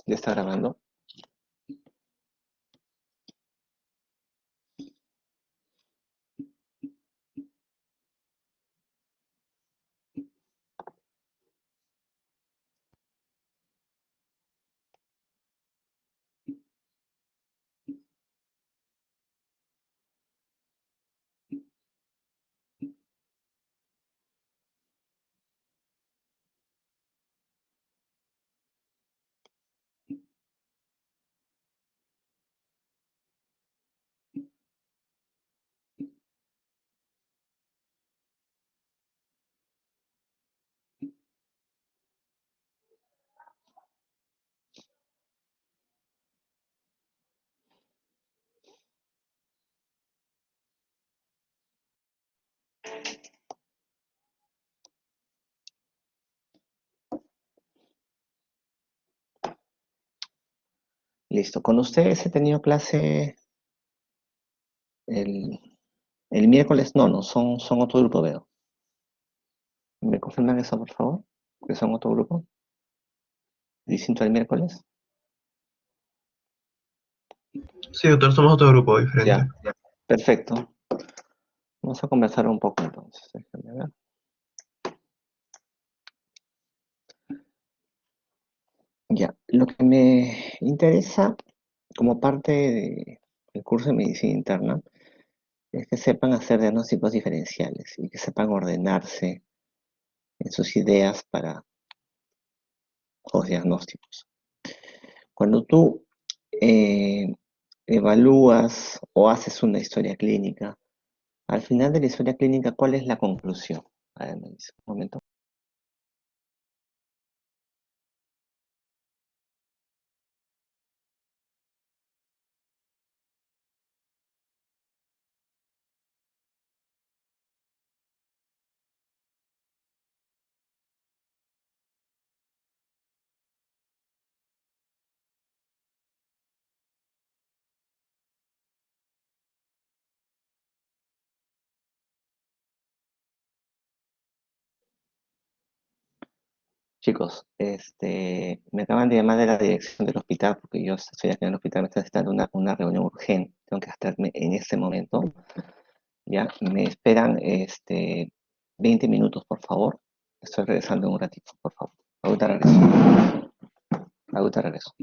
Ya está grabando. Listo. Con ustedes he tenido clase el, el miércoles. No, no, son otro grupo, veo. ¿Me confirman eso, por favor? Que son otro grupo, distinto al miércoles. Sí, doctor, somos otro grupo diferente. Ya, perfecto. Vamos a conversar un poco entonces. Déjame ver. Ya, lo que me interesa como parte del curso de medicina interna es que sepan hacer diagnósticos diferenciales y que sepan ordenarse en sus ideas para los diagnósticos. Cuando tú eh, evalúas o haces una historia clínica, al final de la historia clínica, ¿cuál es la conclusión? A ver, me dice, un momento. Chicos, me acaban de llamar de la dirección del hospital porque yo estoy aquí en el hospital, me están necesitando una reunión urgente, tengo que estarme en este momento. Ya, me esperan 20 minutos, por favor. Estoy regresando en un ratito, por favor. Ahorita regreso. Ahorita regreso.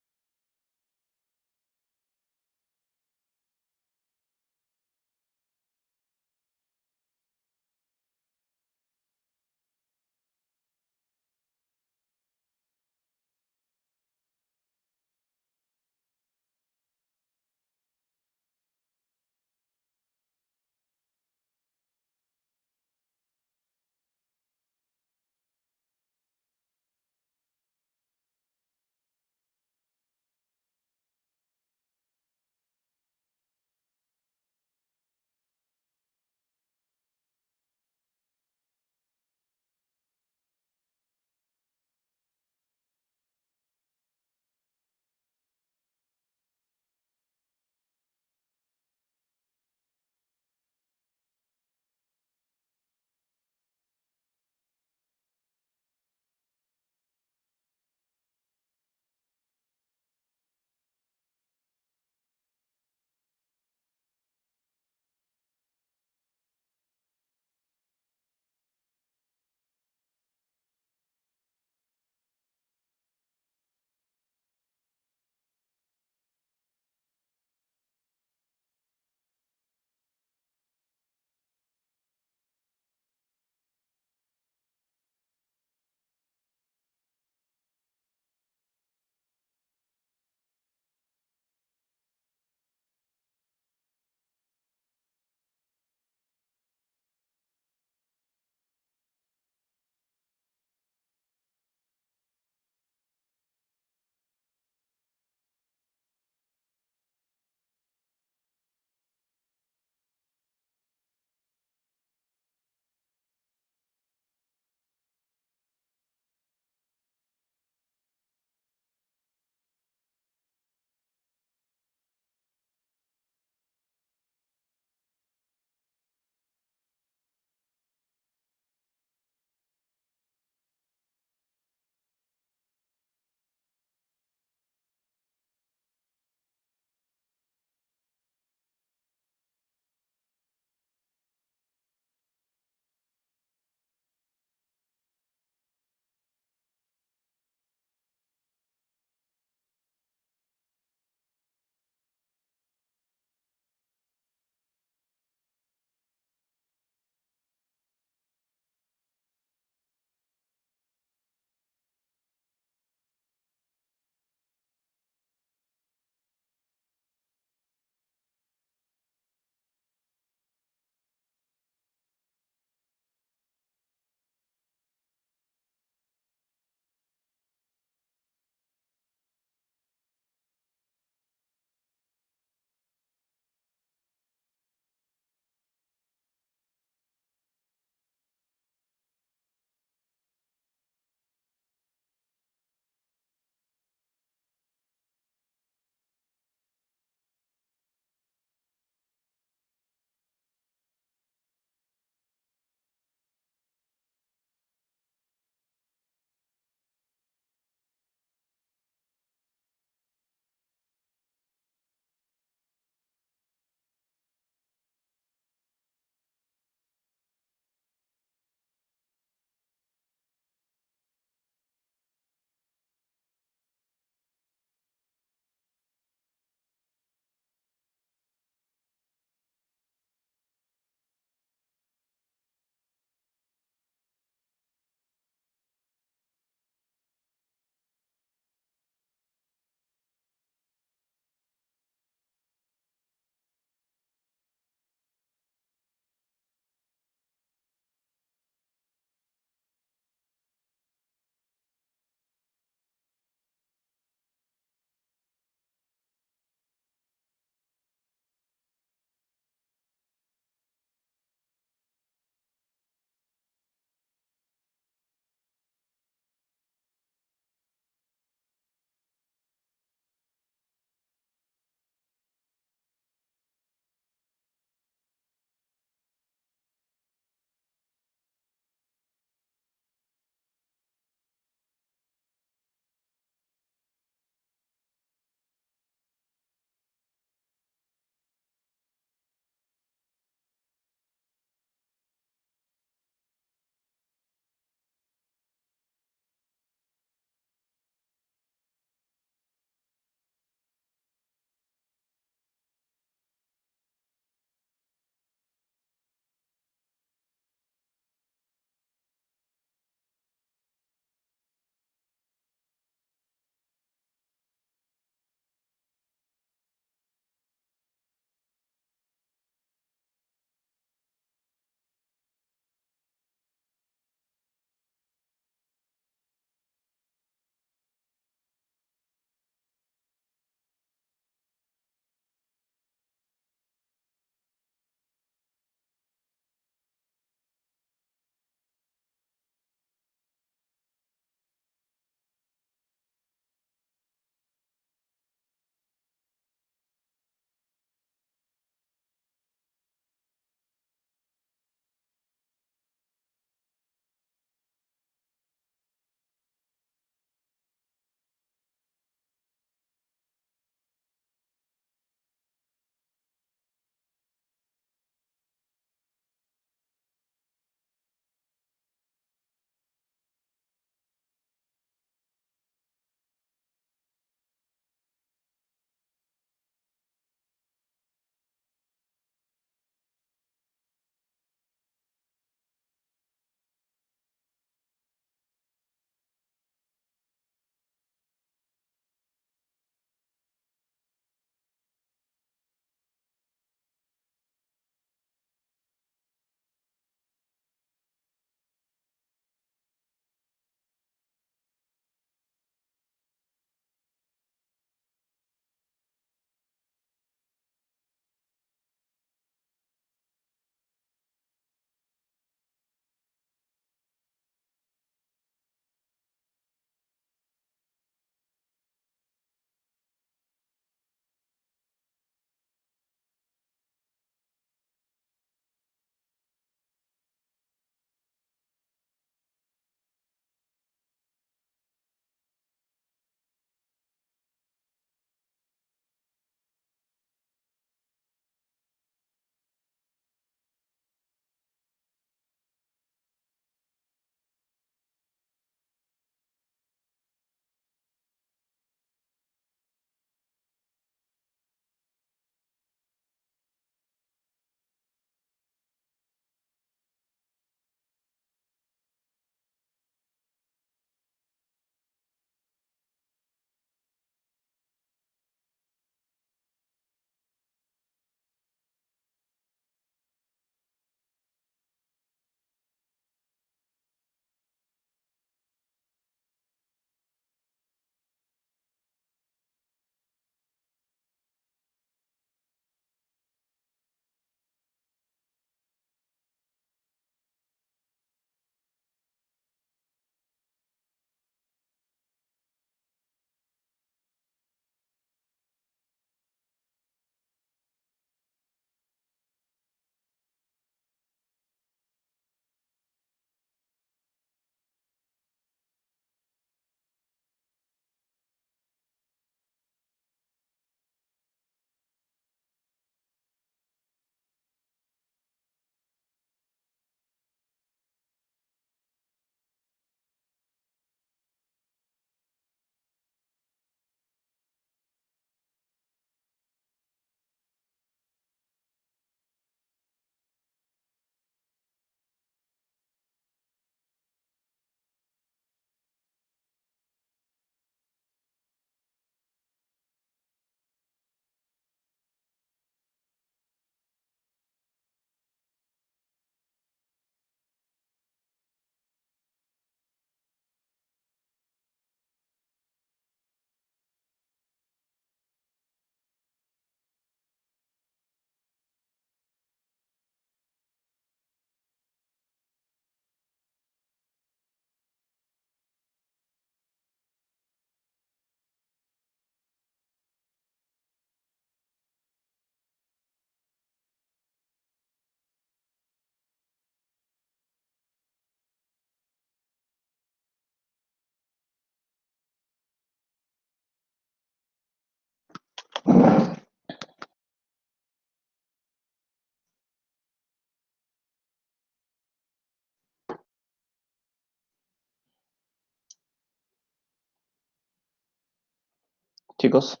Chicos,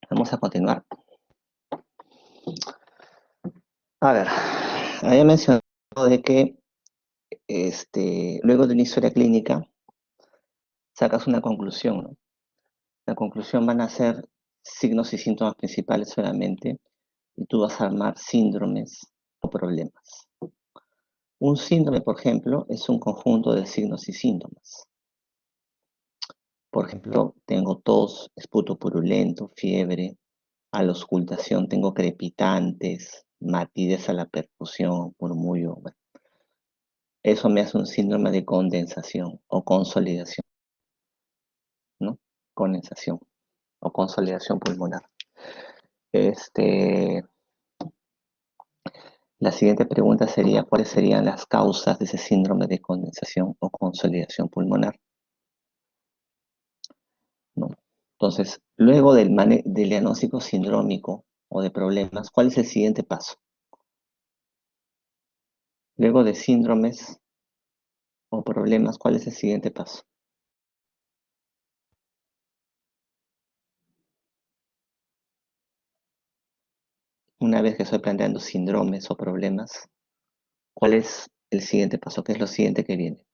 vamos a continuar. A ver, había mencionado de que luego de una historia clínica sacas una conclusión, ¿no? La conclusión van a ser signos y síntomas principales solamente y tú vas a armar síndromes o problemas. Un síndrome, por ejemplo, es un conjunto de signos y síntomas. Por ejemplo, tengo tos, esputo purulento, fiebre, a la auscultación tengo crepitantes, matidez a la percusión, murmullo. Bueno, eso me hace un síndrome de condensación o consolidación, ¿no? Condensación o consolidación pulmonar. Este, la siguiente pregunta sería, ¿cuáles serían las causas de ese síndrome de condensación o consolidación pulmonar? ¿No? Entonces, luego del diagnóstico sindrómico o de problemas, ¿cuál es el siguiente paso? Luego de síndromes o problemas, ¿cuál es el siguiente paso? Una vez que estoy planteando síndromes o problemas, ¿cuál es el siguiente paso? ¿Qué es lo siguiente que viene?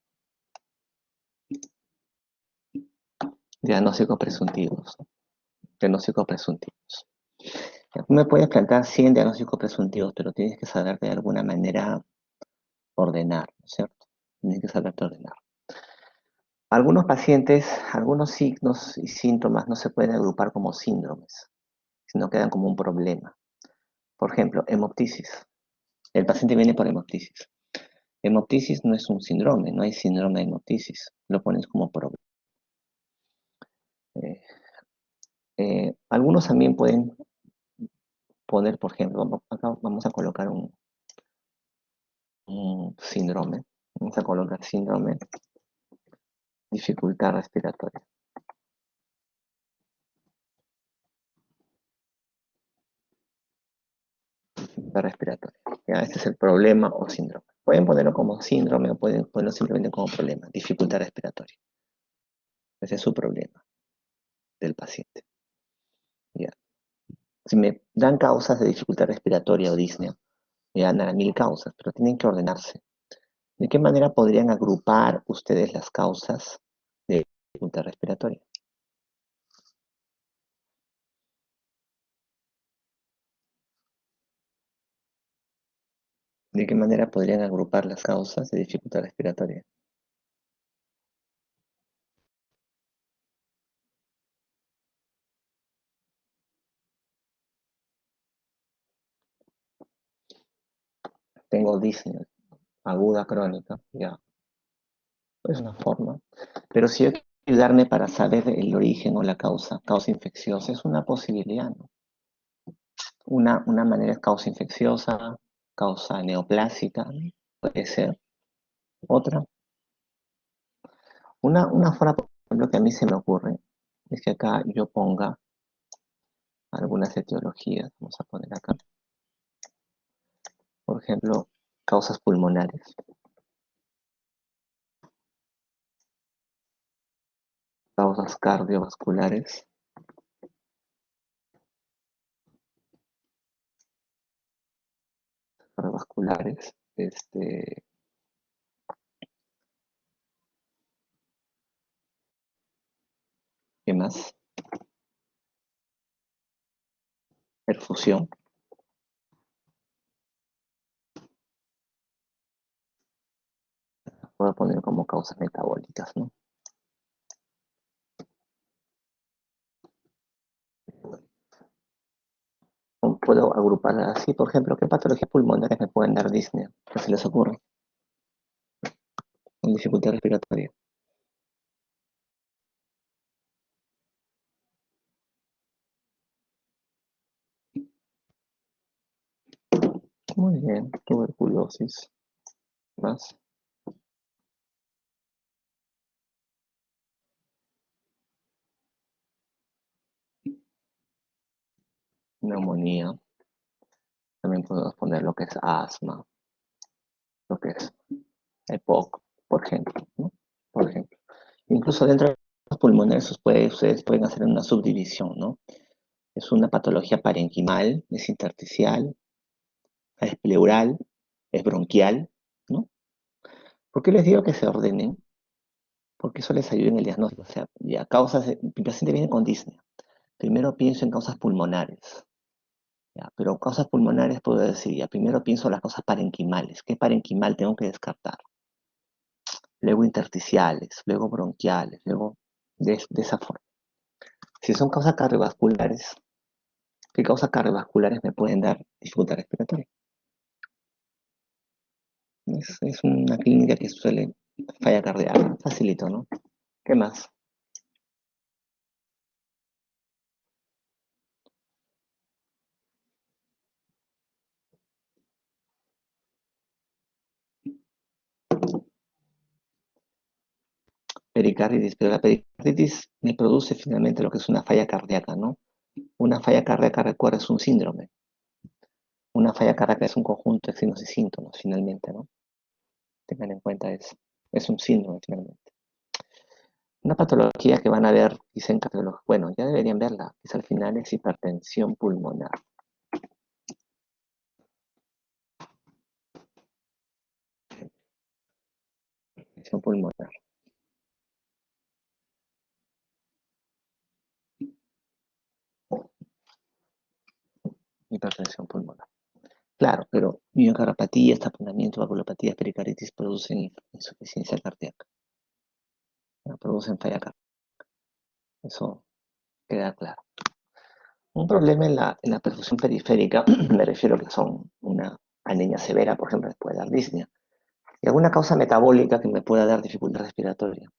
Diagnósticos presuntivos, ¿no? Diagnósticos presuntivos. Tú me puedes plantear 100 diagnósticos presuntivos, pero tienes que saber de alguna manera ordenar, ¿no es cierto? Tienes que saberte ordenar. Algunos pacientes, algunos signos y síntomas no se pueden agrupar como síndromes, sino quedan como un problema. Por ejemplo, hemoptisis. El paciente viene por hemoptisis. Hemoptisis no es un síndrome, no hay síndrome de hemoptisis. Lo pones como problema. Eh, algunos también pueden poner, por ejemplo, acá vamos a colocar un síndrome. Vamos a colocar síndrome, dificultad respiratoria. Respiratoria. Ya, este es el problema o síndrome. Pueden ponerlo como síndrome o pueden ponerlo simplemente como problema, dificultad respiratoria. Ese es su problema del paciente. Ya. Si me dan causas de dificultad respiratoria o disnea, me dan a 1000 causas, pero tienen que ordenarse. ¿De qué manera podrían agrupar ustedes las causas de dificultad respiratoria? ¿De qué manera podrían agrupar las causas de dificultad respiratoria? Tengo disnea aguda crónica, ya, es una forma. Pero si yo quiero ayudarme para saber el origen o la causa infecciosa, es una posibilidad, ¿no? Una manera es causa infecciosa, causa neoplásica, puede ser. Otra, una forma, por ejemplo, que a mí se me ocurre, es que acá yo ponga algunas etiologías, vamos a poner acá, por ejemplo, causas pulmonares, causas cardiovasculares, ¿qué más? Perfusión, voy a poner como causas metabólicas, ¿no? O puedo agruparlas así, por ejemplo, ¿qué patologías pulmonares me pueden dar disnea? ¿Qué se les ocurre? Con dificultad respiratoria. Muy bien, tuberculosis, más neumonía. También podemos poner lo que es asma, lo que es EPOC, por ejemplo, ¿no? Por ejemplo. Incluso dentro Los pulmonares ustedes pueden hacer una subdivisión, ¿no? Es una patología parenquimal, es intersticial, es pleural, es bronquial, ¿no? ¿Por qué les digo que se ordenen? Porque eso les ayuda en el diagnóstico. O sea, ya mi paciente viene con disnea. Primero pienso en causas pulmonares, ya, pero causas pulmonares puedo decir, ya, primero pienso en las causas parenquimales. ¿Qué parenquimal tengo que descartar? Luego intersticiales, luego bronquiales, luego de esa forma. Si son causas cardiovasculares, ¿qué causas cardiovasculares me pueden dar dificultad respiratoria? Es una clínica que suele falla cardíaca, facilito, ¿no? ¿Qué más? Pericarditis, pero la pericarditis me produce finalmente lo que es una falla cardíaca, ¿no? Una falla cardíaca, recuerda, es un síndrome. Una falla cardíaca es un conjunto de signos y síntomas, finalmente, ¿no? Tengan en cuenta eso. Es un síndrome, finalmente. Una patología que van a ver, dicen cardiólogos, bueno, ya deberían verla, es al final es hipertensión pulmonar. Hipertensión pulmonar. Hipertensión pulmonar. Claro, pero miocardiopatía, taponamiento, valvulopatías, pericarditis producen insuficiencia cardíaca, ¿no? Producen falla cardíaca. Eso queda claro. Un problema en la perfusión periférica, me refiero que son una anemia severa, por ejemplo, les puede dar disnea, y alguna causa metabólica que me pueda dar dificultad respiratoria.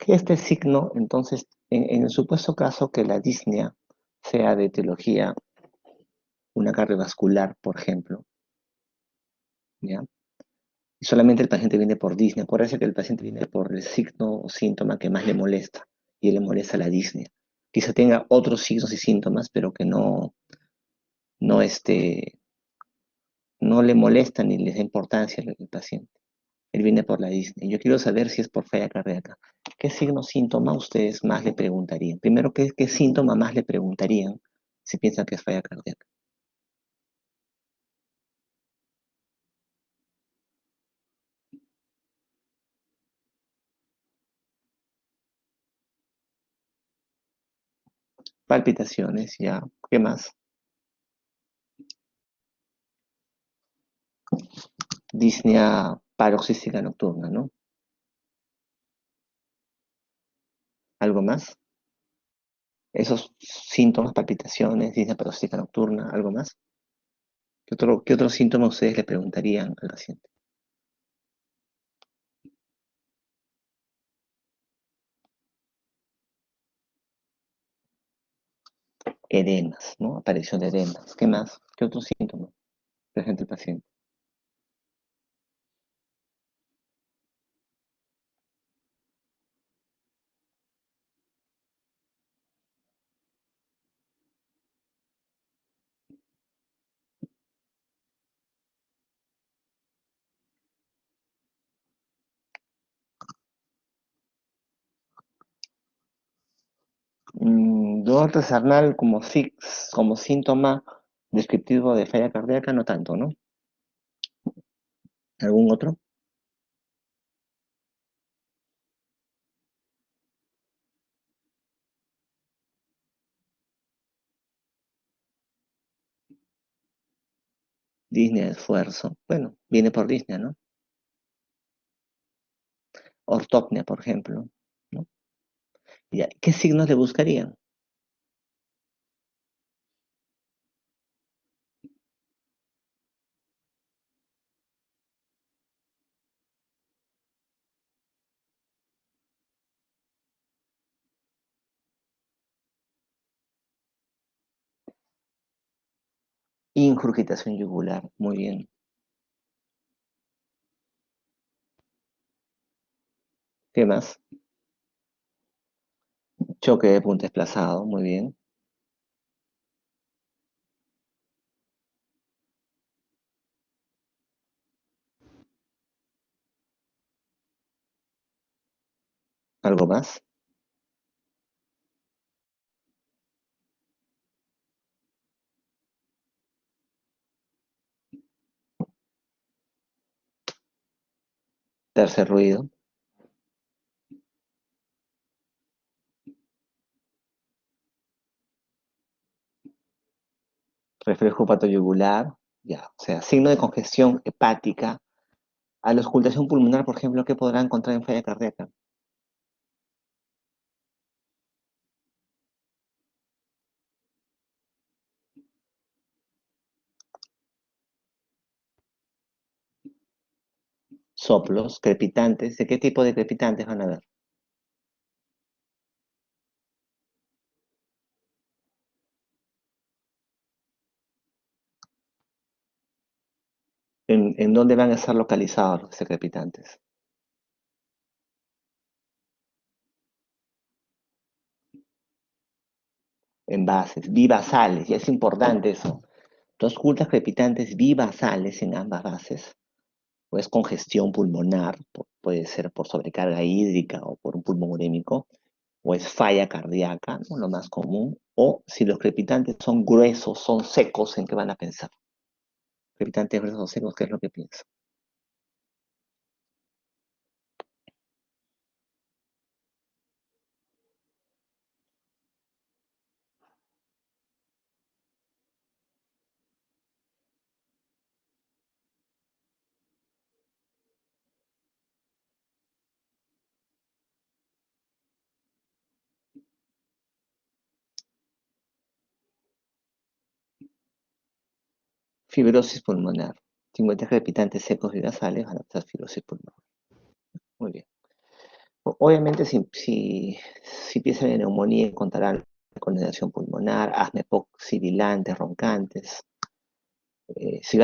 Este signo, entonces, en el supuesto caso que la disnea sea de etiología, una cardiovascular, por ejemplo, ¿ya? Y solamente el paciente viene por disnea, por eso que el paciente viene por el signo o síntoma que más le molesta, y le molesta la disnea. Quizá tenga otros signos y síntomas, pero que no, no le molesta ni les da importancia al paciente. Él viene por la disnea. Yo quiero saber si es por falla cardíaca. ¿Qué signo o síntoma ustedes más le preguntarían? Primero, ¿qué síntoma más le preguntarían si piensan que es falla cardíaca? Palpitaciones, ya. ¿Qué más? Disnea paroxística nocturna, ¿no? ¿Algo más? Esos síntomas, palpitaciones, disnea paroxística nocturna, ¿algo más? ¿Qué otro síntoma ustedes le preguntarían al paciente? Edemas, ¿no? Aparición de edemas. ¿Qué más? ¿Qué otro síntoma presenta el paciente? Dolor trasernal como síntoma descriptivo de falla cardíaca, no tanto, ¿no? ¿Algún otro? Disnea de esfuerzo. Bueno, viene por disnea, ¿no? Ortopnea, por ejemplo, ¿no? Ya, ¿qué signos le buscarían? Ingurgitación yugular, muy bien. ¿Qué más? Choque de punta desplazado, muy bien. ¿Algo más? Tercer ruido. Reflejo patoyugular, ya. O sea, signo de congestión hepática. A la auscultación pulmonar, por ejemplo, ¿qué podrá encontrar en falla cardíaca? Soplos, crepitantes. ¿De qué tipo de crepitantes van a ver? ¿En dónde van a estar localizados los crepitantes? En bases, bibasales, y es importante eso. Tú ocultas crepitantes bibasales en ambas bases, o es congestión pulmonar, puede ser por sobrecarga hídrica o por un pulmón urémico, o es falla cardíaca, ¿no? Lo más común, o si los crepitantes son gruesos, son secos, ¿en qué van a pensar? Crepitantes gruesos o secos, ¿qué es lo que piensan? Fibrosis pulmonar. 50 crepitantes secos y basales van a ser fibrosis pulmonar. Muy bien. obviamente si piensan en neumonía, encontrarán congestión pulmonar, asma sibilantes, roncantes. Si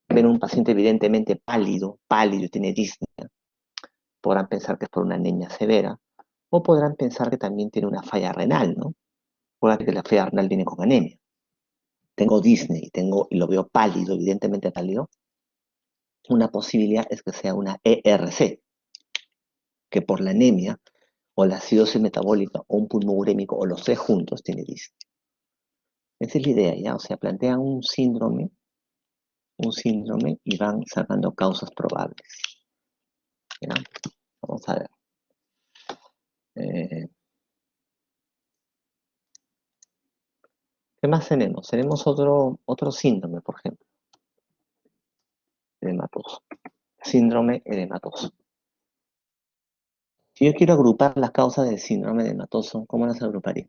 ven un paciente evidentemente pálido, tiene disnea, podrán pensar que es por una anemia severa, o podrán pensar que también tiene una falla renal, ¿no? Recuerda que la falla renal viene con anemia. Tengo disney y lo veo pálido, evidentemente pálido. Una posibilidad es que sea una ERC, que por la anemia o la acidosis metabólica o un pulmón urémico o los tres juntos tiene disney. Esa es la idea, ¿ya? O sea, plantean un síndrome y van sacando causas probables. ¿Ya? Vamos a ver. Eh, ¿Qué más tenemos? Tenemos otro síndrome, por ejemplo, edematoso. Síndrome edematoso. Si yo quiero agrupar las causas del síndrome edematoso, ¿cómo las agruparía?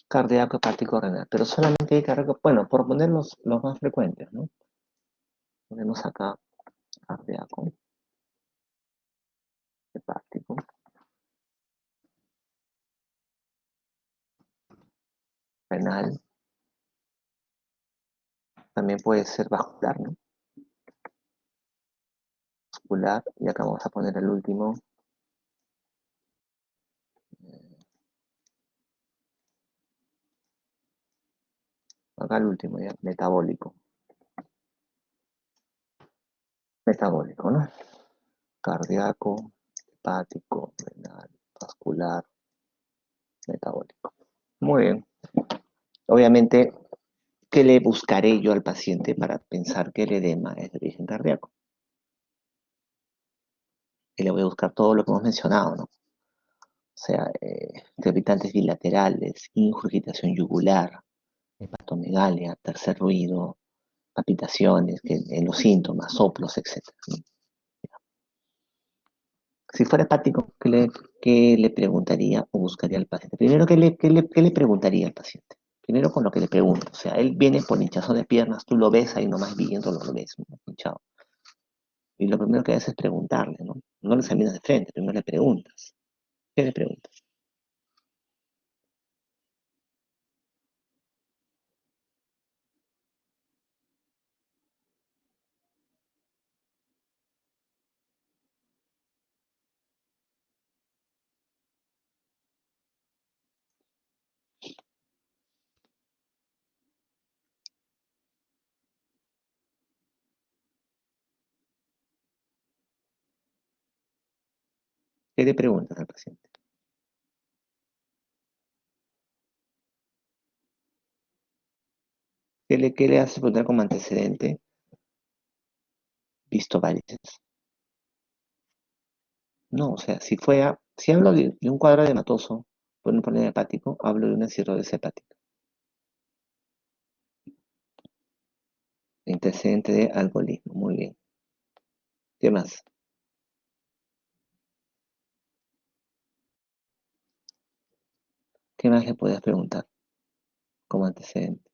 Cardíaco, hepático, renal. Pero solamente hay cardíaco, bueno, por poner los más frecuentes, ¿no? Ponemos acá cardíaco, hepático, renal, también puede ser vascular, ¿no? Vascular, y acá vamos a poner el último, acá el último ya, metabólico, ¿no? Cardíaco, hepático, renal, vascular, metabólico. Muy bien. Obviamente, ¿qué le buscaré yo al paciente para pensar que el edema es de origen cardíaco? Y le voy a buscar todo lo que hemos mencionado, ¿no? O sea, crepitantes bilaterales, ingurgitación yugular, hepatomegalia, tercer ruido, palpitaciones, en los síntomas, soplos, etcétera, ¿no? Si fuera hepático, ¿qué le preguntaría o buscaría al paciente? Primero, ¿qué le preguntaría al paciente? Primero con lo que le pregunto. O sea, él viene por hinchazón de piernas, tú lo ves ahí nomás viéndolo, lo ves, ¿no? Hinchado. Y lo primero que haces es preguntarle, ¿no? No le examinas de frente, primero le preguntas. ¿Qué le preguntas? ¿Qué le preguntas al paciente? ¿Qué le haces preguntar como antecedente? ¿Visto varices? No, o sea, si hablo de un cuadro edematoso por un problema hepático, hablo de una cirrosis hepática. Antecedente de alcoholismo, muy bien. ¿Qué más? ¿Qué más le puedes preguntar como antecedente?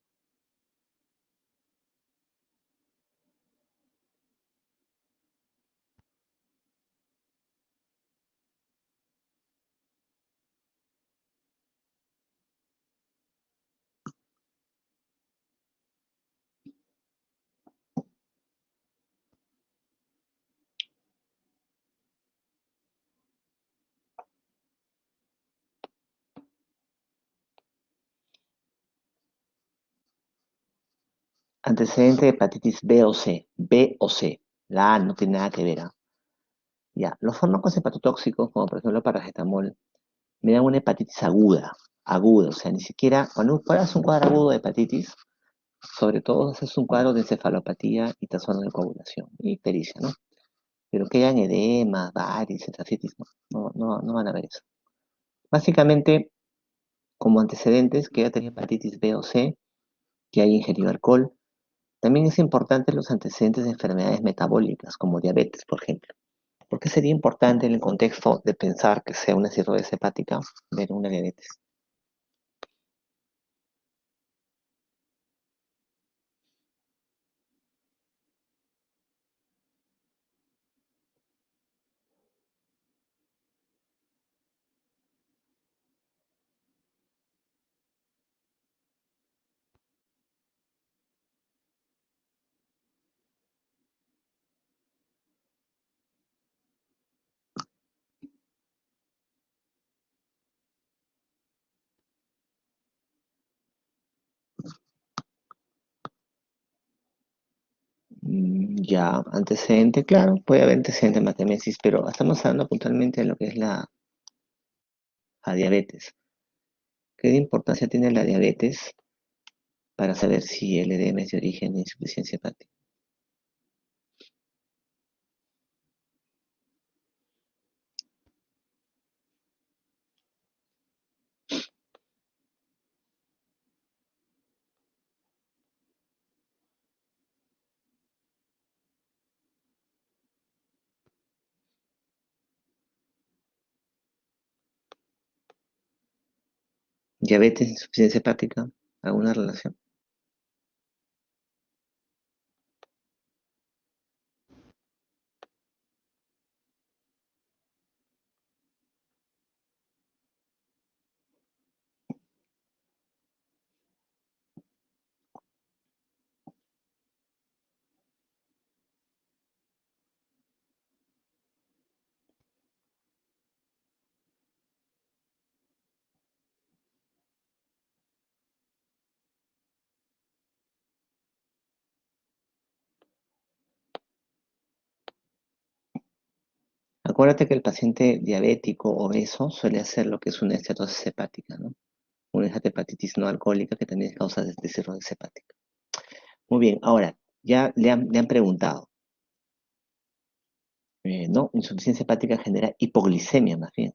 Antecedente de hepatitis B o C. B o C. La A no tiene nada que ver, ¿ah? Ya, los fármacos hepatotóxicos, como por ejemplo el paracetamol, me dan una hepatitis aguda, o sea, ni siquiera, cuando haces un cuadro agudo de hepatitis, sobre todo haces un cuadro de encefalopatía y trastorno de coagulación y ictericia, ¿no? pero que hayan edema, varices, ascitis, no van a ver eso. Básicamente, como antecedentes, que haya tenido hepatitis B o C, que haya ingerido alcohol. También es importante los antecedentes de enfermedades metabólicas, como diabetes, por ejemplo. ¿Por qué sería importante en el contexto de pensar que sea una cirrosis hepática ver una diabetes? Ya, antecedente, claro, puede haber antecedente de metamesis, pero estamos hablando puntualmente de lo que es la diabetes. ¿Qué importancia tiene la diabetes para saber si el edema es de origen de insuficiencia hepática? ¿Diabetes, insuficiencia hepática? ¿Alguna relación? Acuérdate que el paciente diabético obeso suele hacer lo que es una esteatosis hepática, ¿no? Una hepatitis no alcohólica que también es causa de cirrosis hepática. Muy bien, ahora, ya le han preguntado, ¿no? Insuficiencia hepática genera hipoglicemia más bien.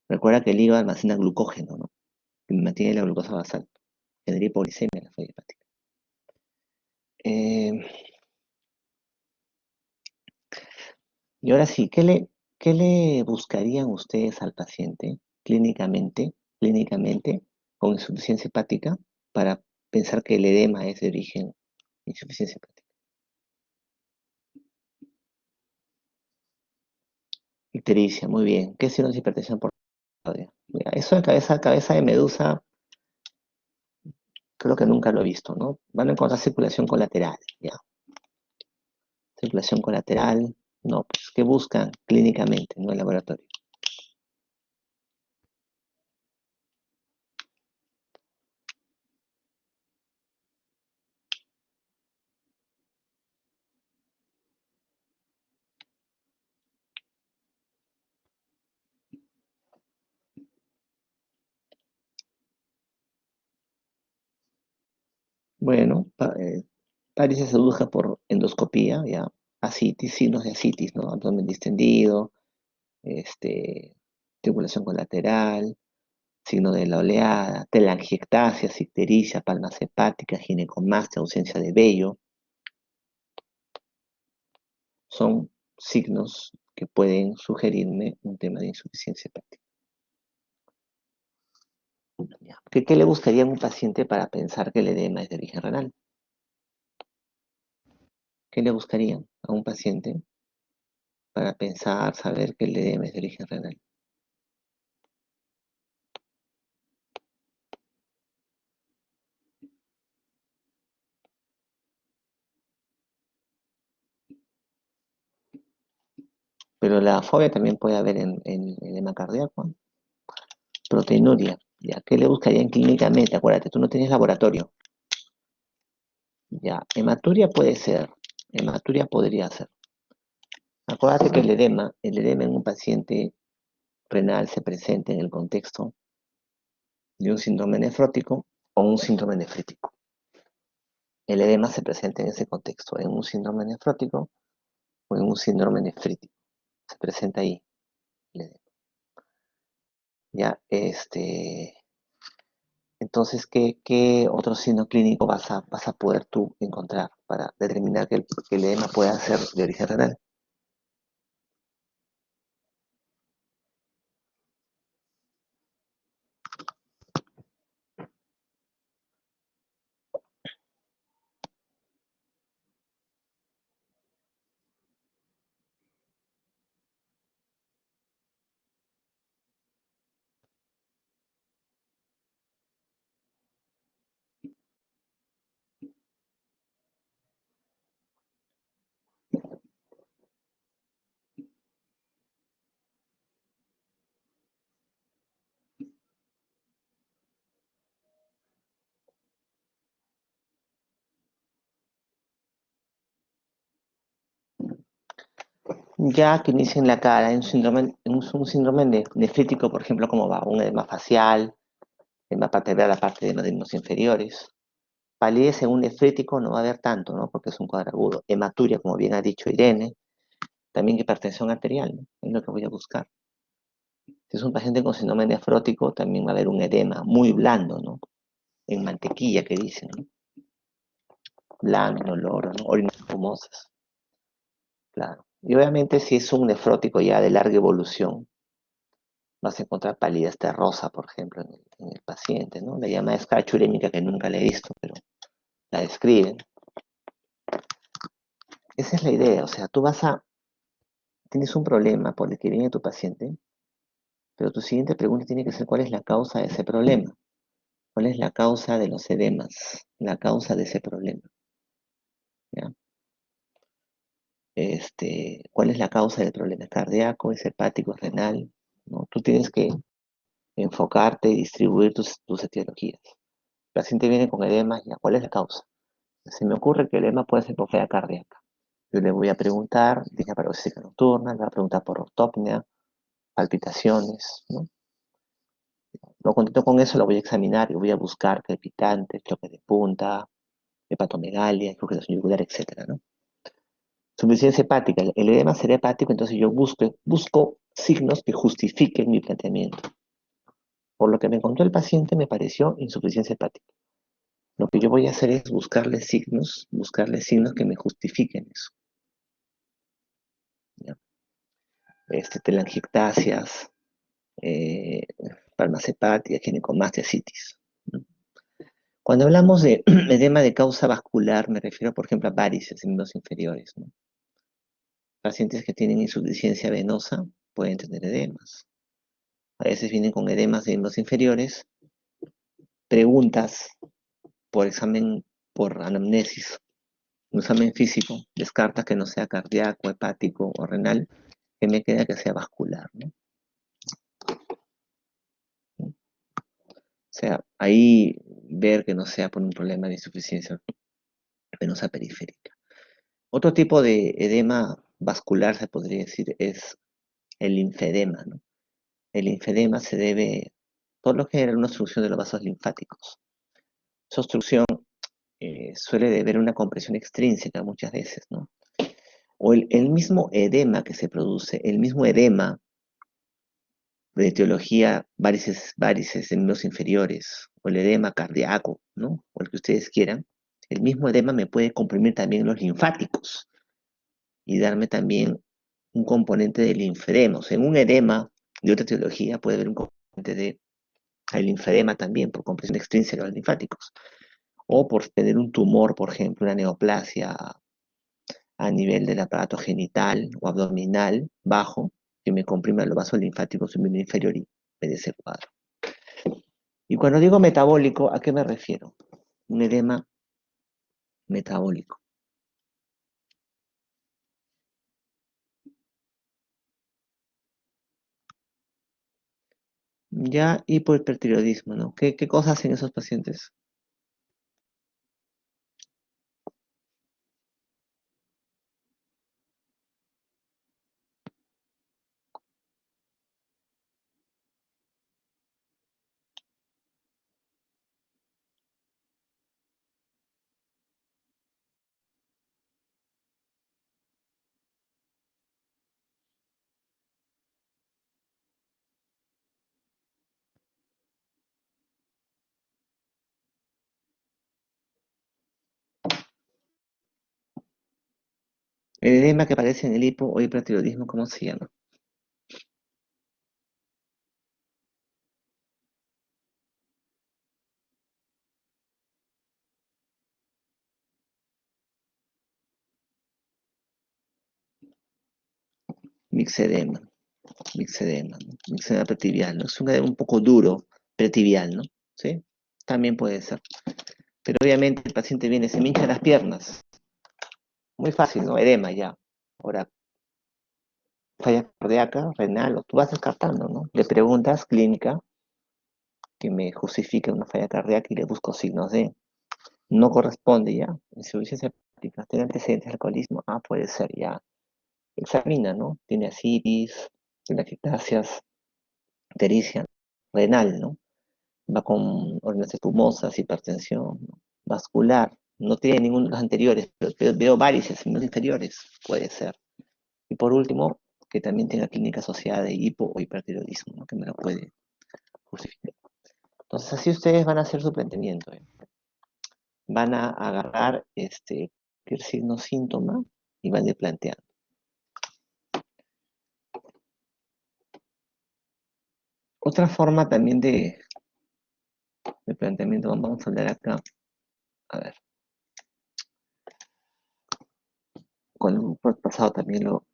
Recuerda que el hígado almacena glucógeno, ¿no? Y mantiene la glucosa basal. Genera hipoglicemia en la falla hepática. Eh, y ahora sí, ¿qué le buscarían ustedes al paciente clínicamente, con insuficiencia hepática para pensar que el edema es de origen de insuficiencia hepática? Ictericia, muy bien. ¿Qué signos de hipertensión portátil? Mira, eso de cabeza de medusa, creo que nunca lo he visto, ¿no? Van a encontrar circulación colateral, ya. Circulación colateral, no, pues, ¿qué buscan clínicamente, no en laboratorio? Bueno, varices se busca por endoscopía, ya. Asitis, signos de asitis, ¿no? Abdomen distendido, este, circulación colateral, signo de la oleada, telangiectasia, ictericia, palmas hepáticas, ginecomastia, ausencia de vello, son signos que pueden sugerirme un tema de insuficiencia hepática. Ya. ¿Qué le buscaría a un paciente para pensar que el edema es de origen renal? ¿Qué le buscarían a un paciente para pensar, saber que el edema es de origen renal? Pero la fobia también puede haber en edema cardíaco. Proteinuria. ¿Ya? ¿Qué le buscarían clínicamente? Acuérdate, tú no tienes laboratorio. Ya, hematuria puede ser. Hematuria podría ser. Acuérdate que el edema en un paciente renal se presenta en el contexto de un síndrome nefrótico o un síndrome nefrítico. El edema se presenta en ese contexto, en un síndrome nefrótico o en un síndrome nefrítico. Se presenta ahí el edema. Ya, entonces, ¿qué otro signo clínico vas a poder tú encontrar para determinar que el edema pueda ser de origen renal? Ya que inicia en la cara, un síndrome nefrítico, por ejemplo, como va un edema facial, edema paterna, la parte de los inferiores. Palidez en un nefrítico no va a haber tanto, ¿no? Porque es un cuadro agudo. Hematuria, como bien ha dicho Irene, también hipertensión arterial, ¿no? Es lo que voy a buscar. Si es un paciente con síndrome nefrótico, también va a haber un edema muy blando, ¿no? En mantequilla, que dicen, ¿no? Blando, olor, ¿no? Orinas espumosas, claro. Y obviamente si es un nefrótico ya de larga evolución, vas a encontrar palidez terrosa, por ejemplo, en el paciente, ¿no? La llama escarcha urémica, que nunca la he visto, pero la describen. Esa es la idea, o sea, tienes un problema por el que viene tu paciente, pero tu siguiente pregunta tiene que ser cuál es la causa de ese problema, cuál es la causa de los edemas, la causa de ese problema, ¿ya? ¿Cuál es la causa del problema? ¿Es cardíaco, es hepático, es renal? ¿No? Tú tienes que enfocarte y distribuir tus etiologías. El paciente viene con edemas, ¿ya? ¿Cuál es la causa? Se me ocurre que el edema puede ser por falla cardíaca. Yo le voy a preguntar, dice paroxística nocturna, le voy a preguntar por ortopnea, palpitaciones, ¿no? No contento con eso, lo voy a examinar y voy a buscar crepitantes, choque de punta, hepatomegalia, fibrilación yugular, etcétera, ¿no? Suficiencia hepática. El edema será hepático, entonces yo busco signos que justifiquen mi planteamiento. Por lo que me contó el paciente, me pareció insuficiencia hepática. Lo que yo voy a hacer es buscarle signos que me justifiquen eso. ¿Ya? Telangiectasias, eh, palmas hepáticas, ginecomastia, citis, ¿no? Cuando hablamos de edema de causa vascular, me refiero, por ejemplo, a varices en miembros inferiores, ¿no? Pacientes que tienen insuficiencia venosa pueden tener edemas. A veces vienen con edemas de miembros inferiores. Preguntas por examen, por anamnesis, un examen físico, descarta que no sea cardíaco, hepático o renal, que me queda que sea vascular, ¿no? O sea, ahí ver que no sea por un problema de insuficiencia venosa periférica. Otro tipo de edema vascular, se podría decir, es el linfedema, ¿no? El linfedema se debe, por lo general, a una obstrucción de los vasos linfáticos. Esa obstrucción suele deber a una compresión extrínseca muchas veces, ¿no? O el mismo edema que se produce, el mismo edema de etiología varices en los inferiores, o el edema cardíaco, ¿no? O el que ustedes quieran, el mismo edema me puede comprimir también los linfáticos y darme también un componente de linfedema. O sea, en un edema de otra etiología puede haber un componente de linfedema también por compresión extrínseca de los linfáticos. O por tener un tumor, por ejemplo, una neoplasia a nivel del aparato genital o abdominal bajo, que me comprima los vasos linfáticos superior inferior y me dé ese cuadro. Y cuando digo metabólico, ¿a qué me refiero? Un edema metabólico. Ya hipohipertiroidismo, ¿no? ¿Qué cosas hacen esos pacientes? El edema que aparece en el hipo o hipertiroidismo, ¿cómo se llama? Mixedema, mixedema, ¿no? Mixedema pretibial, ¿no? Es un edema un poco duro, pretibial, ¿no? ¿Sí? También puede ser. Pero obviamente el paciente viene, se me hinchan las piernas. Muy fácil, ¿no? Edema ya. Ahora, falla cardíaca, renal, o tú vas descartando, ¿no? Le preguntas clínica que me justifique una falla cardíaca y le busco signos de no corresponde ya. Insuficiencia hepática, tiene antecedentes de alcoholismo, puede ser ya. Examina, ¿no? Tiene asitis, tiene ectasias, ictericia, renal, ¿no? Va con órdenes espumosas, hipertensión, ¿no? Vascular, no tiene ninguno de los anteriores, pero veo varices en los inferiores, puede ser. Y por último, que también tenga clínica asociada de hipo o hipertiroidismo, ¿no? Que me lo puede justificar. Entonces, así ustedes van a hacer su planteamiento, ¿eh? Van a agarrar cualquier signo síntoma y van a ir planteando. Otra forma también de planteamiento, vamos a hablar acá, a ver, con el pasado también lo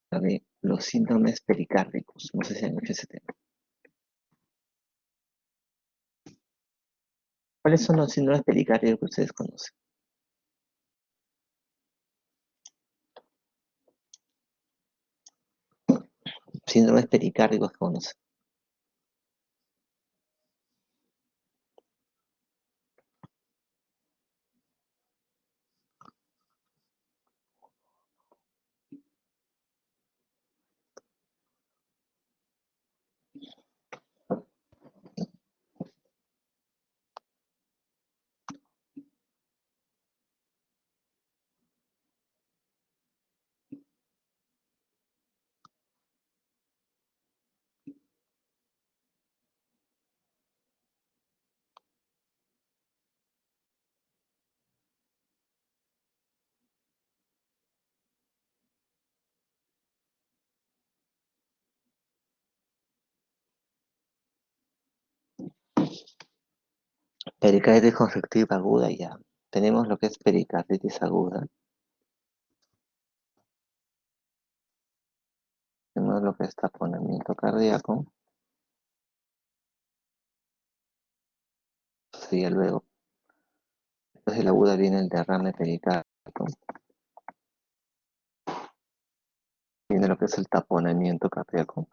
de los síndromes pericárdicos, no sé si han hecho ese tema. ¿Cuáles son los síndromes pericárdicos que ustedes conocen? Síndromes pericárdicos que conocen. Pericarditis constrictiva aguda ya. Tenemos lo que es pericarditis aguda. Tenemos lo que es taponamiento cardíaco. Sí, luego. Después de la aguda viene el derrame pericárdico. Viene lo que es el taponamiento cardíaco.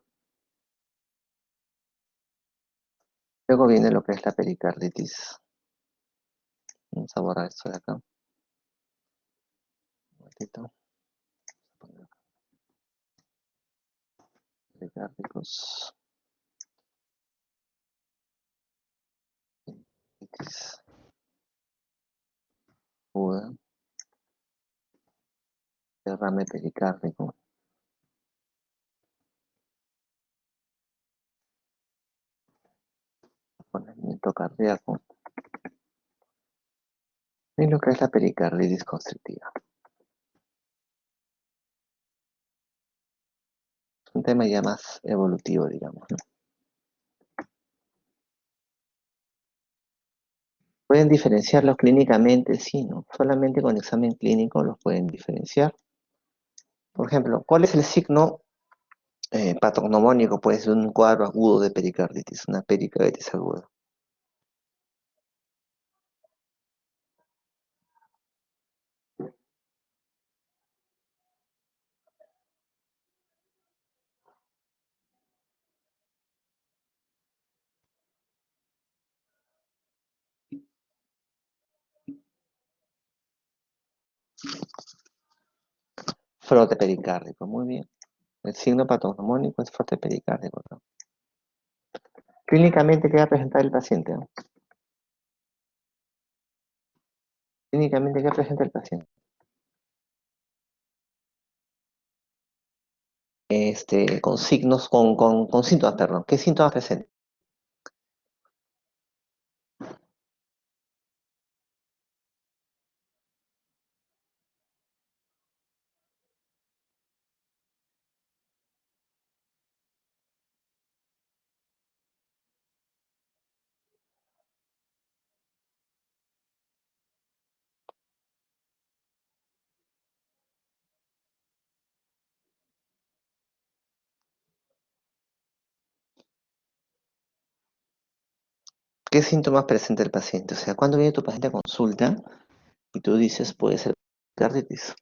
Luego viene lo que es la pericarditis. Vamos a borrar esto de acá. Un momentito. Pericárdicos. Pericarditis aguda. Derrame pericárdico. Taponamiento cardíaco. Y lo que es la pericarditis constrictiva. Es un tema ya más evolutivo, digamos, ¿no? ¿Pueden diferenciarlos clínicamente? Sí, ¿no? Solamente con examen clínico los pueden diferenciar. Por ejemplo, ¿cuál es el signo patognomónico, pues, de un cuadro agudo de pericarditis, una pericarditis aguda? Frote pericárdico, muy bien. El signo patognomónico es frote pericárdico, ¿no? Clínicamente, ¿qué va a presentar el paciente? ¿No? Clínicamente, ¿qué presenta el paciente? Con signos, con síntomas, perdón. ¿Qué síntomas presenta? ¿Qué síntomas presenta el paciente? O sea, cuando viene tu paciente a consulta y tú dices puede ser carditis,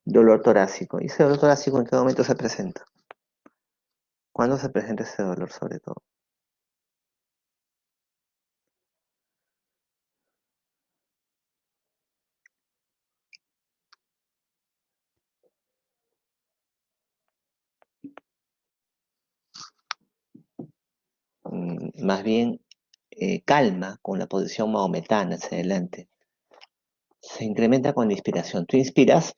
dolor torácico. ¿Y ese dolor torácico en qué momento se presenta? ¿Cuándo se presenta ese dolor sobre todo? Más bien calma con la posición maometana hacia adelante. Se incrementa con la inspiración. Tú inspiras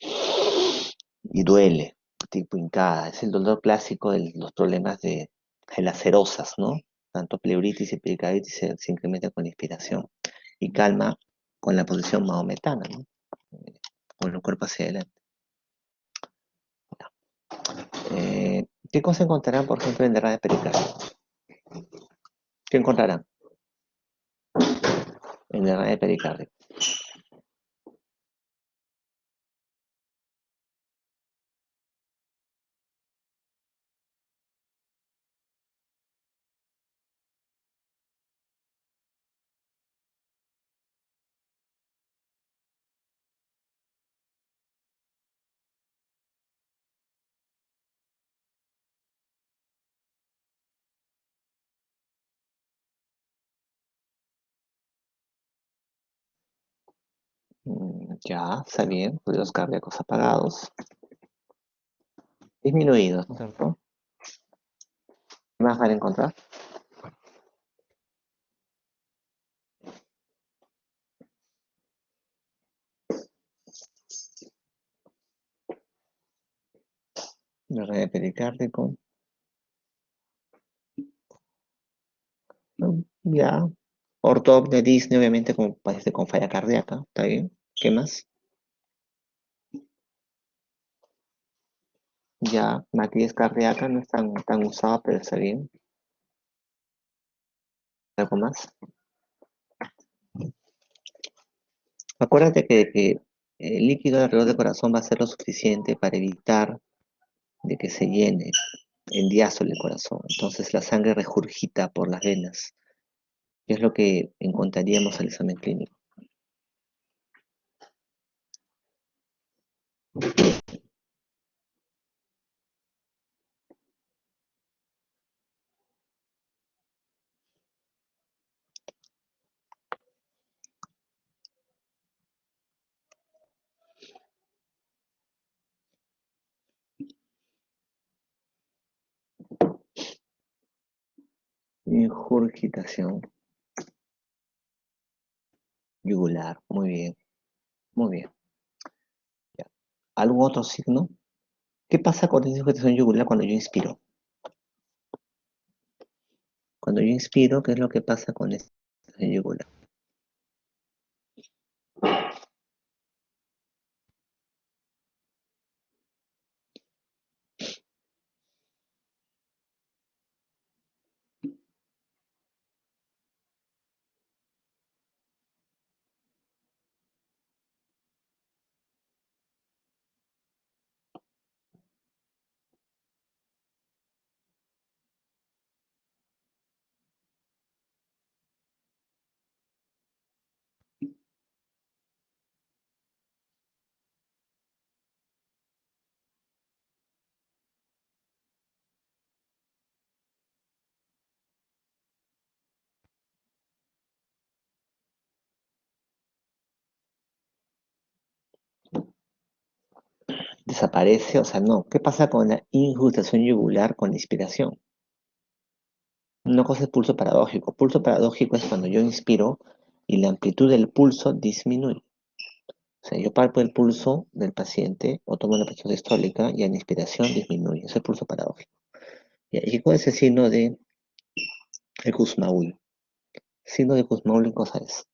y duele, tipo hincada. Es el dolor clásico de los problemas de las serosas, ¿no? Tanto pleuritis y pericarditis se incrementa con la inspiración. Y calma con la posición maometana, ¿no? Con el cuerpo hacia adelante. ¿Qué cosa encontrarán, por ejemplo, en derrame pericardio? ¿Qué encontrarán en derrame pericardio? Ya, está bien, ruidos cardíacos apagados, disminuidos, ¿no es cierto? ¿Qué más van a encontrar? Derrame pericárdico, ¿no? Ya. Ortopnea, Disney, obviamente, como paciente con falla cardíaca, ¿está bien? ¿Qué más? Ya, matriz cardíaca no es tan usada, pero está bien. ¿Algo más? Acuérdate que el líquido alrededor del corazón va a ser lo suficiente para evitar de que se llene en diástole el corazón. Entonces la sangre regurgita por las venas, que es lo que encontraríamos al examen clínico. Ingurgitación yugular, muy bien, muy bien. Ya. ¿Algún otro signo? ¿Qué pasa con la ingurgitación yugular cuando yo inspiro? Cuando yo inspiro, ¿qué es lo que pasa con esta yugular? Desaparece, o sea, no. ¿Qué pasa con la ingurgitación yugular con la inspiración? Una cosa es pulso paradójico. Pulso paradójico es cuando yo inspiro y la amplitud del pulso disminuye. O sea, yo palpo el pulso del paciente o tomo una presión sistólica y en la inspiración disminuye. Ese es el pulso paradójico. ¿Y cuál es el signo de el Kussmaul? Signo de Kussmaul, ¿qué cosa es?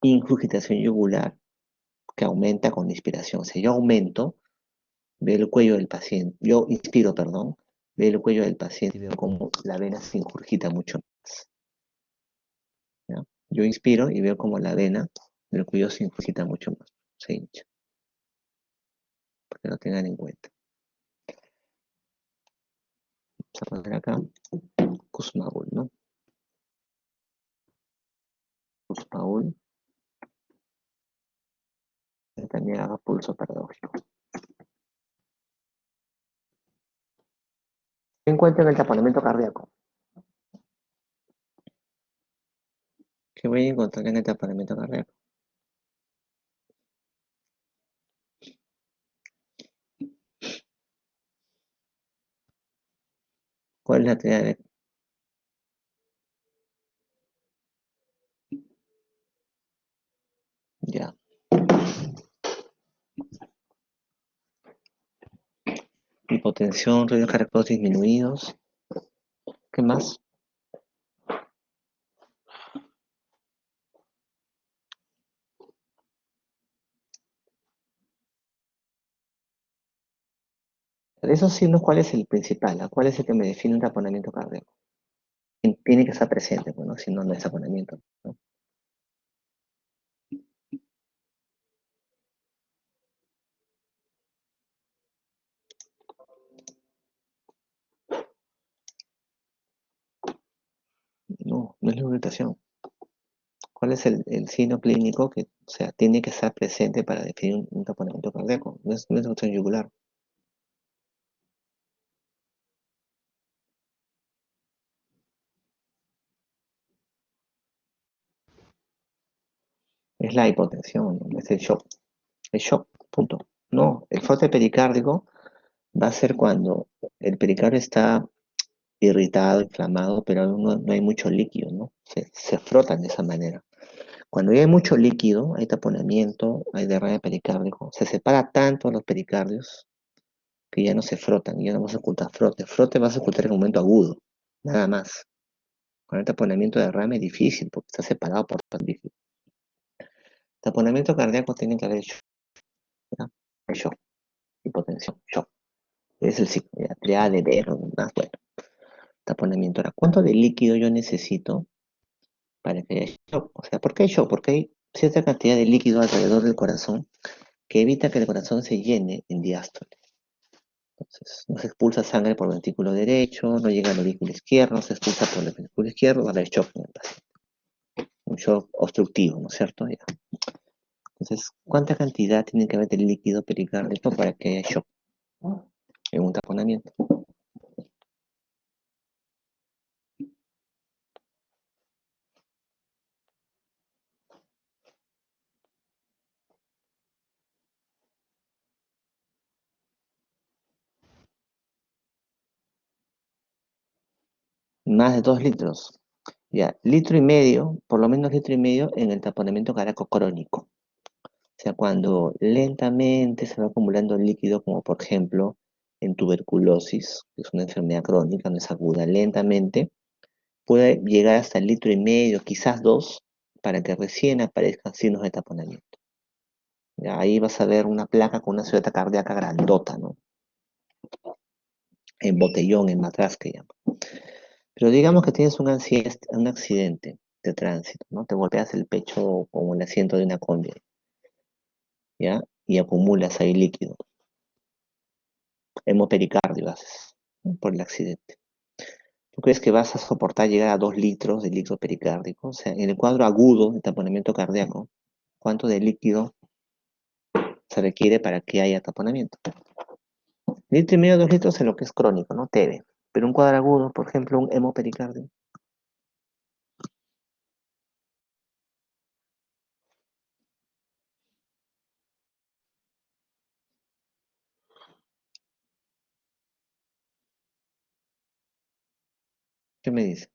Ingurgitación yugular. que aumenta con la inspiración. O sea, yo aumento, veo el cuello del paciente, yo inspiro, perdón, veo el cuello del paciente y veo cómo la vena se ingurgita mucho más. ¿Ya? Yo inspiro y veo cómo la vena del cuello se ingurgita mucho más, se hincha, para que lo tengan en cuenta. Vamos a poner acá Kussmaul, ¿no? Kussmaul, también haga pulso paradójico. ¿Qué encuentro en el taponamiento cardíaco? ¿Qué voy a encontrar en el taponamiento cardíaco? ¿Cuál es la teoría de... Ya. Hipotensión, radios cardíacos disminuidos. ¿Qué más? De esos signos, ¿cuál es el principal? ¿Cuál es el que me define un taponamiento cardíaco? Tiene que estar presente, bueno, si no, no es taponamiento, ¿no? No, no es la irritación. ¿Cuál es el signo clínico que, o sea, tiene que estar presente para definir un taponamiento cardíaco? No es cuestión yugular. Es la hipotensión, ¿no? Es el shock. El shock, punto. No, el frote pericárdico va a ser cuando el pericardio está irritado, inflamado, pero no hay mucho líquido, ¿no? Se frotan de esa manera. Cuando ya hay mucho líquido, hay taponamiento, hay derrame pericárdico, se separa tanto los pericardios que ya no se frotan, ya no vas a ocultar frote. Frote vas a ocultar en un momento agudo, nada más. Con el taponamiento de derrame es difícil porque está separado por tan líquido. Taponamiento cardíaco tiene que haber shock, ¿ya? Shock, hipotensión, shock. Es el ciclo, ya, triada de ver, más bueno. Taponamiento. Ahora, ¿cuánto de líquido yo necesito para que haya shock? O sea, ¿por qué hay shock? Porque hay cierta cantidad de líquido alrededor del corazón que evita que el corazón se llene en diástole. Entonces, no se expulsa sangre por el ventrículo derecho, no llega al aurículo izquierdo, no se expulsa por el ventrículo izquierdo, va a haber shock en el paciente. Un shock obstructivo, ¿no es cierto? Ya. Entonces, ¿cuánta cantidad tiene que haber de líquido pericárdico para que haya shock en un taponamiento? Más de 2 litros. Ya, litro y medio, por lo menos litro y medio en el taponamiento cardíaco crónico. O sea, cuando lentamente se va acumulando líquido, como por ejemplo en tuberculosis, que es una enfermedad crónica, no es aguda, lentamente, puede llegar hasta el litro y medio, quizás 2, para que recién aparezcan signos de taponamiento. Ya, ahí vas a ver una placa con una ciudad cardíaca grandota, ¿no? En botellón, en matraz que llaman. Pero digamos que tienes un accidente de tránsito, ¿no? Te golpeas el pecho con el asiento de una combi, ¿ya? Y acumulas ahí líquido. Hemopericardio haces, ¿no? Por el accidente. ¿Tú crees que vas a soportar llegar a 2 litros de líquido pericárdico? O sea, en el cuadro agudo de taponamiento cardíaco, ¿cuánto de líquido se requiere para que haya taponamiento? Litro y medio, 2 litros en lo que es crónico, ¿no? TB. Pero un cuadro agudo, por ejemplo, un hemopericardio. ¿Qué me dice?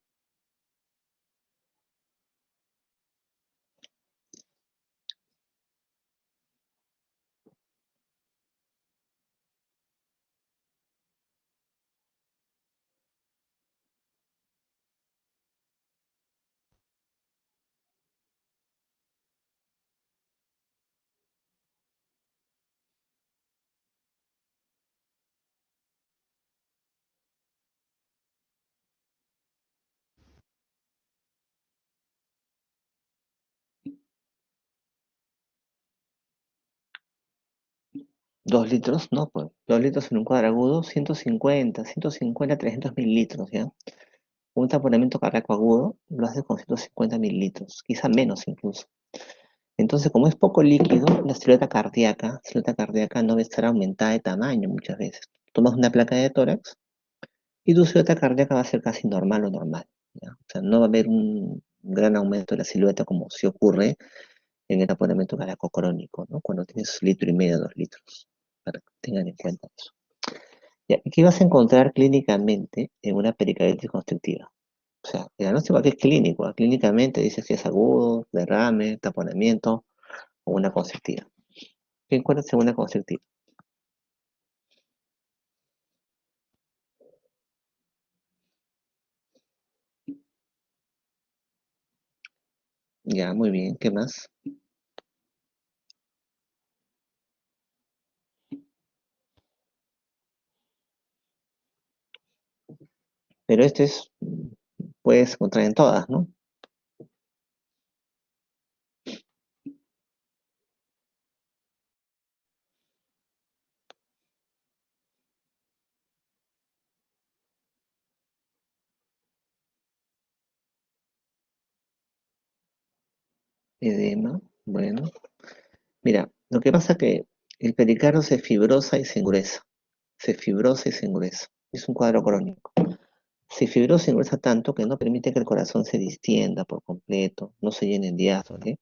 2 litros, no, pues 2 litros en un cuadro agudo, 150, 300 mililitros, ¿ya? Un taponamiento cardíaco agudo lo hace con 150 mililitros, quizá menos incluso. Entonces, como es poco líquido, la silueta cardíaca no va a estar aumentada de tamaño muchas veces. Tomas una placa de tórax y tu silueta cardíaca va a ser casi normal o normal, ¿ya? O sea, no va a haber un gran aumento de la silueta como si ocurre en el taponamiento cardíaco crónico, ¿no? Cuando tienes 1,5 litros, 2 litros, para que tengan en cuenta eso. Ya, ¿y qué vas a encontrar clínicamente en una pericarditis constrictiva? O sea, el diagnóstico aquí es clínico, clínicamente dice si es agudo, derrame, taponamiento o una constrictiva. ¿Qué encuentras en una constrictiva? Ya, muy bien, ¿qué más? Pero este es, puedes encontrar en todas, ¿no? Edema, bueno. Mira, lo que pasa es que el pericardio se fibrosa y se engruesa. Se fibrosa y se engruesa. Es un cuadro crónico. Se fibrosa y engruesa tanto que no permite que el corazón se distienda por completo, no se llene en diástole.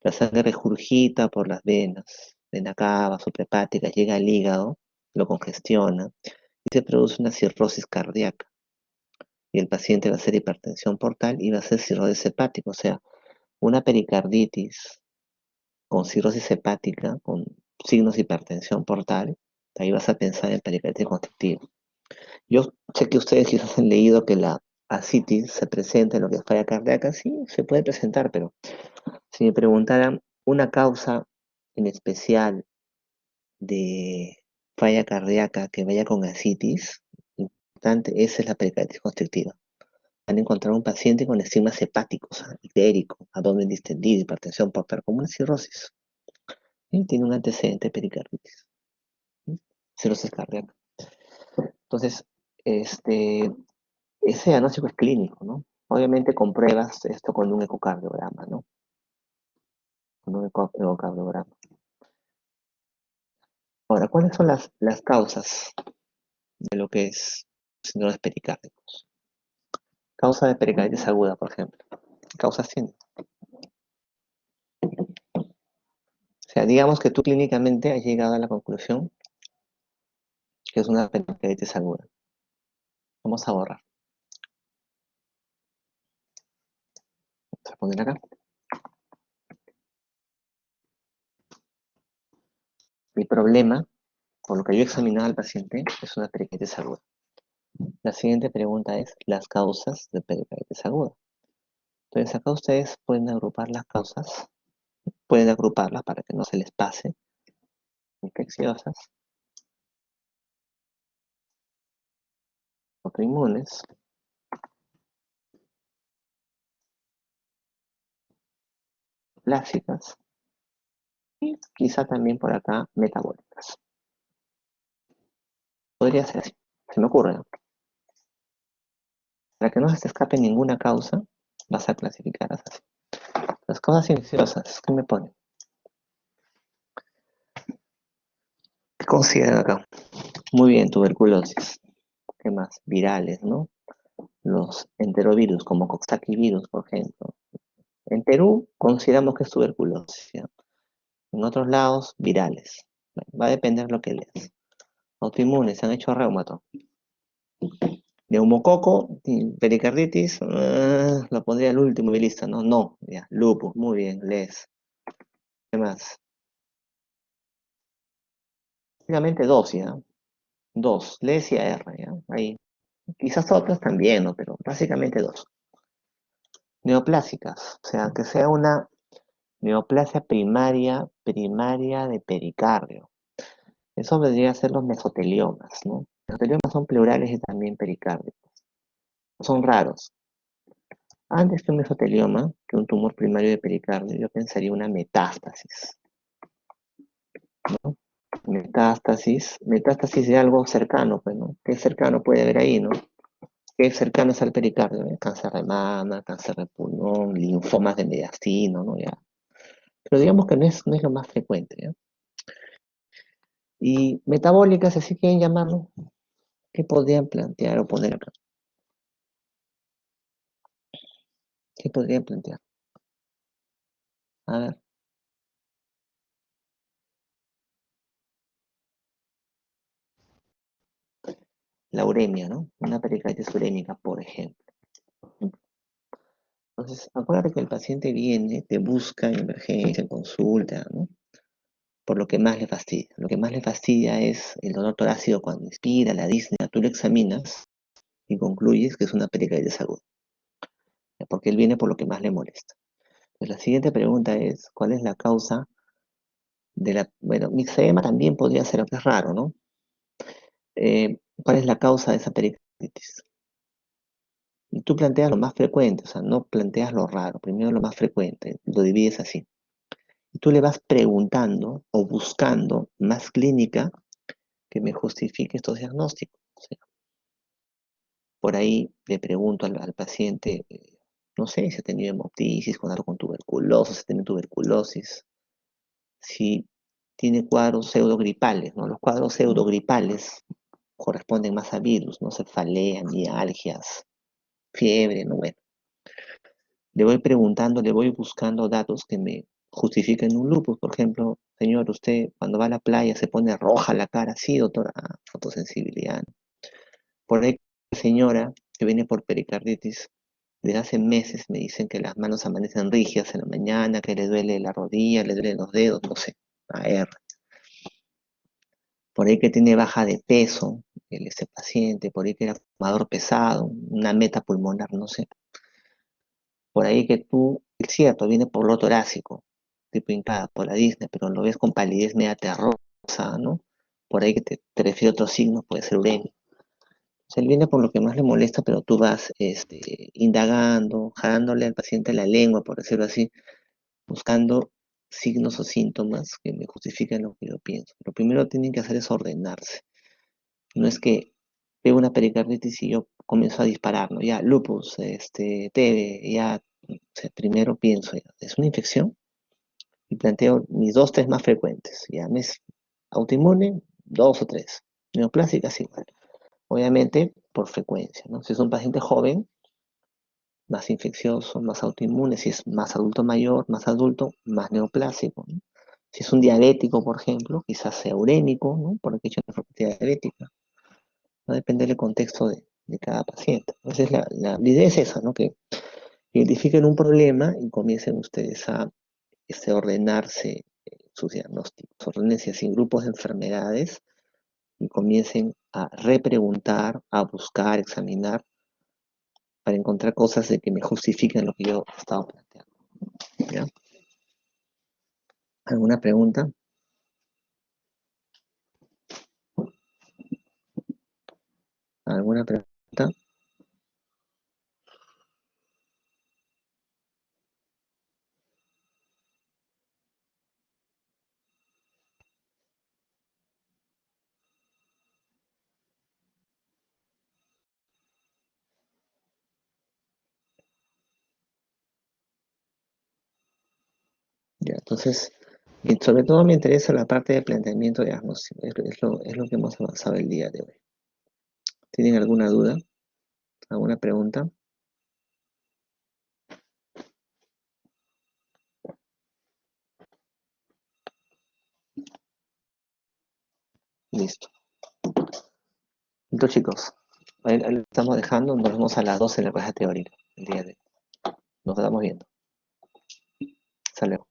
La sangre regurgita por las venas, vena cava, suprahepática, llega al hígado, lo congestiona y se produce una cirrosis cardíaca. Y el paciente va a hacer hipertensión portal y va a hacer cirrosis hepática, o sea, una pericarditis con cirrosis hepática, con signos de hipertensión portal, ahí vas a pensar en pericarditis constrictiva. Yo sé que ustedes quizás han leído que la ascitis se presenta en lo que es falla cardíaca, sí, se puede presentar, pero si me preguntaran una causa en especial de falla cardíaca que vaya con ascitis, importante, esa es la pericarditis constrictiva. Han encontrado un paciente con estigmas hepáticos, ictérico, abdomen distendido, hipertensión portal, como una cirrosis. Y tiene un antecedente de pericarditis, ¿sí? Cirrosis cardíaca. Entonces, este, ese diagnóstico es clínico, ¿no? Obviamente compruebas esto con un ecocardiograma, ¿no? Con un ecocardiograma. Ahora, ¿cuáles son las causas de lo que es síndromes pericárdicos? Causa de pericarditis aguda, por ejemplo. ¿Qué causas tiene? O sea, digamos que tú clínicamente has llegado a la conclusión que es una pericarditis aguda. Vamos a borrar. Vamos a poner acá. Mi problema, por lo que yo he examinado al paciente, es una pericarditis aguda. La siguiente pregunta es las causas de pericarditis aguda. Entonces acá ustedes pueden agrupar las causas, pueden agruparlas para que no se les pase, infecciosas, autoinmunes, plásicas y quizá también por acá metabólicas. Podría ser así, se me ocurre, ¿no? Para que no se te escape ninguna causa, vas a clasificarlas así. Las causas infecciosas, ¿qué me ponen? ¿Qué consideran acá? Muy bien, tuberculosis. ¿Qué más? Virales, ¿no? Los enterovirus, como Coxsackie virus, por ejemplo. En Perú consideramos que es tuberculosis, ¿ya? En otros lados, virales. Bueno, va a depender de lo que leas. Autoinmunes, han hecho reumato. Neumococo, pericarditis, lo pondría al último de mi lista, ¿no? No, ya. Lupus, muy bien, lees. ¿Qué más? Básicamente dos, ¿ya? Dos, lees y AR, ¿ya? Ahí. Quizás otras también, ¿no? Pero básicamente dos. Neoplásicas, o sea, que sea una neoplasia primaria de pericardio. Eso vendría a ser los mesoteliomas, ¿no? Los mesotelioma son pleurales y también pericárdicos. Son raros. Antes que un mesotelioma, que un tumor primario de pericardio, yo pensaría una metástasis, ¿no? Metástasis de algo cercano, pues, ¿no? ¿Qué cercano puede haber ahí, no? ¿Qué cercano es al pericardio? Cáncer de mama, cáncer de pulmón, linfomas de mediastino, ¿no? Ya. Pero digamos que no es lo más frecuente, ¿ya? Y metabólicas, así quieren llamarlo, ¿qué podrían plantear o poner acá? ¿Qué podrían plantear? A ver, la uremia, ¿no? Una pericarditis urémica, por ejemplo. Entonces, acuérdate que el paciente viene, te busca en emergencia, en consulta, ¿no? Por lo que más le fastidia. Lo que más le fastidia es el dolor torácico cuando inspira, la disnea, tú lo examinas y concluyes que es una pericarditis aguda, porque él viene por lo que más le molesta. Pues la siguiente pregunta es, ¿cuál es la causa de la... Bueno, mixedema también podría ser, aunque es raro, ¿no? ¿Cuál es la causa de esa pericarditis? Y tú planteas lo más frecuente, o sea, no planteas lo raro, primero lo más frecuente, lo divides así. Y tú le vas preguntando o buscando más clínica que me justifique estos diagnósticos. O sea, por ahí le pregunto al paciente, no sé, si ha tenido hemoptisis, con tuberculosis, si ha tenido tuberculosis, si tiene cuadros pseudogripales, ¿no? Los cuadros pseudogripales corresponden más a virus, no cefalea, mialgias, fiebre, ¿no? Bueno, le voy preguntando, le voy buscando datos que me justifiquen un lupus. Por ejemplo, señor, usted cuando va a la playa se pone roja la cara, sí, doctora, fotosensibilidad. Por ahí, señora que viene por pericarditis, desde hace meses me dicen que las manos amanecen rígidas en la mañana, que le duele la rodilla, le duelen los dedos, no sé, a R. Por ahí que tiene baja de peso, ese paciente, por ahí que era fumador pesado, una meta pulmonar, no sé. Por ahí que tú, es cierto, viene por lo torácico, tipo hincada, por la disnea, pero lo ves con palidez media terrosa, ¿no? Por ahí que te refiere a otros signos, puede ser uremia. O sea, él viene por lo que más le molesta, pero tú vas indagando, jalándole al paciente la lengua, por decirlo así, buscando signos o síntomas que me justifiquen lo que yo pienso. Lo primero que tienen que hacer es ordenarse. No es que veo una pericarditis y yo comienzo a disparar, ¿no? Ya, lupus, TB, ya, o sea, primero pienso, ya, ¿es una infección? Y planteo mis dos, tres más frecuentes, ya, ¿es autoinmune? Dos o tres. Neoplásicas igual. Obviamente, por frecuencia, ¿no? Si es un paciente joven, más infeccioso, más autoinmune. Si es más adulto mayor, más adulto, más neoplásico, ¿no? Si es un diabético, por ejemplo, quizás sea urémico, ¿no? Por aquella nefropatía diabética. Va a depender del contexto de cada paciente. Entonces, la idea es esa, ¿no? Que identifiquen un problema y comiencen ustedes a ordenarse sus diagnósticos, ordenense así en grupos de enfermedades y comiencen a repreguntar, a buscar, examinar, para encontrar cosas de que me justifiquen lo que yo estaba planteando. ¿Ya? ¿Alguna pregunta? ¿Alguna pregunta? Ya, entonces, y sobre todo me interesa la parte de planteamiento diagnóstico. Es lo que hemos avanzado el día de hoy. ¿Tienen alguna duda? ¿Alguna pregunta? Listo. Entonces, chicos, ahí lo estamos dejando. Nos vemos a las 12 en la clase teórica el día de hoy. Nos estamos viendo. Hasta luego.